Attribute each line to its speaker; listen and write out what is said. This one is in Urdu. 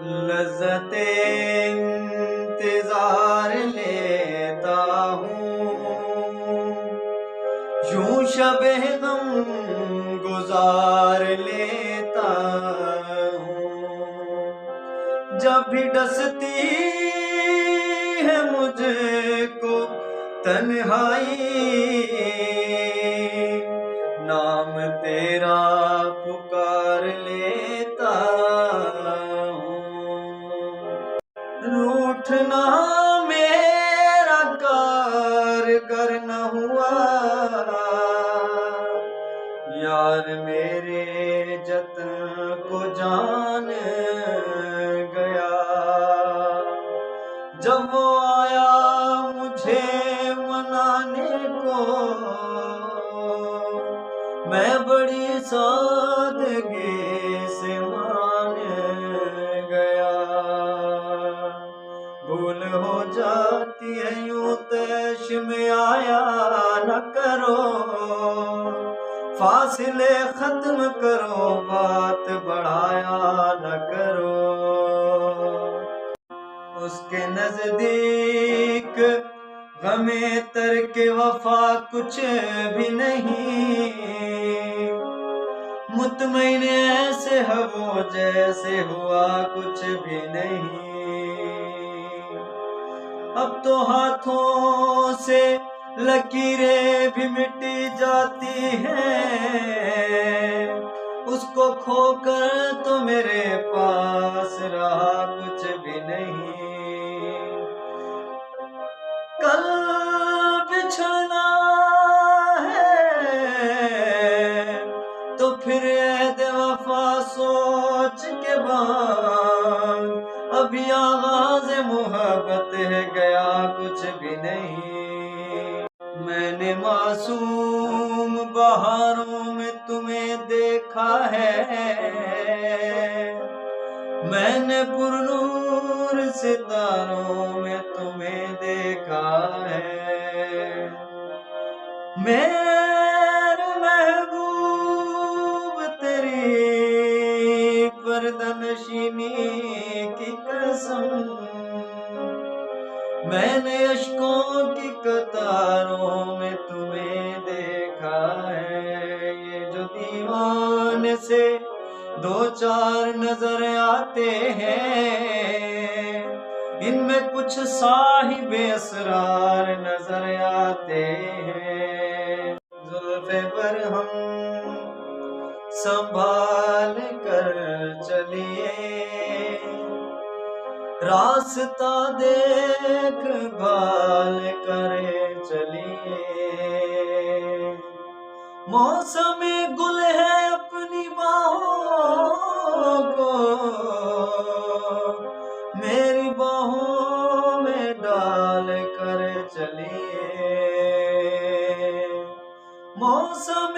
Speaker 1: لذت انتظار لیتا ہوں، یوں شب غم گزار لیتا ہوں، جب بھی ڈستی ہے مجھ کو تنہائی، نام تیرا پکار لیتا ہوں، روٹھنا میرا کارگر نہ ہوا، یار میرے جتن کو جان گیا، جب وہ آیا مجھے منانے کو، میں بڑی سادگی سے مان گیا، بھول ہو جاتی ہے یوں تیش میں آیا نہ کرو، فاصلے ختم کرو بات بڑھایا نہ کرو، اس کے نزدیک غم ترک وفا کچھ بھی نہیں، مطمئن ایسے ہے وہ جیسے ہوا کچھ بھی نہیں، اب تو ہاتھوں سے لکیریں بھی مٹی جاتی ہیں، اس کو کھو کر تو میرے پاس رہا کچھ بھی نہیں، کل بچھڑنا ہے تو پھر عہد وفا سوچ کے باندھ، ابھی آغاز محبت ہے گیا کچھ بھی نہیں، میں نے معصوم بہاروں میں تمہیں دیکھا ہے، میں نے پرنور ستاروں میں تمہیں دیکھا ہے، میرے محبوب تیری پردہ نشینی کی قسم، میں نے اشکوں کی قطاروں میں تمہیں دیکھا ہے، یہ جو دیوانے سے دو چار نظر آتے ہیں، ان میں کچھ صاحب اسرار نظر آتے ہیں، زلف برہم سنبھال کر چلیے، راستہ دیکھ بھال کر چلیے، موسم گل ہے اپنی باہوں کو میری باہوں میں ڈال کر چلیے، موسم